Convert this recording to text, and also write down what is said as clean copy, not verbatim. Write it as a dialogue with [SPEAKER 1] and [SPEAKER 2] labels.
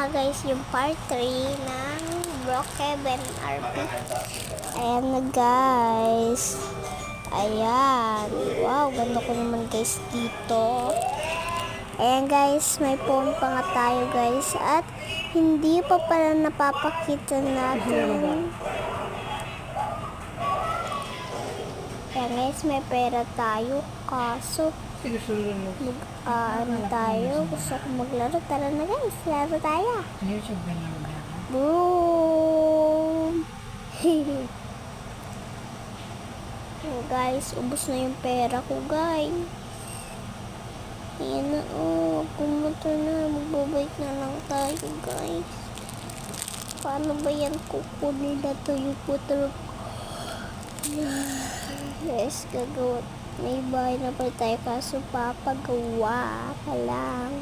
[SPEAKER 1] nga guys yung part 3 ng Brookhaven RP. Ayan na guys. Ayan. Wow, ganda ko naman guys dito. Ayan guys, may phone pa nga tayo guys. At hindi pa pala napapakita natin. Ayan guys, may pera tayo. Kaso ano tayo, gusto ko maglaro. Tara na guys, laro tayo. Boom! Oh, guys, ubos na yung pera ko guys. Ayan na, kumunta na, magbabait na lang tayo guys. Paano ba yan kukunin na to yung putro? Yes, gagawa. May bahay na pa tayo kaso papagawa pa lang.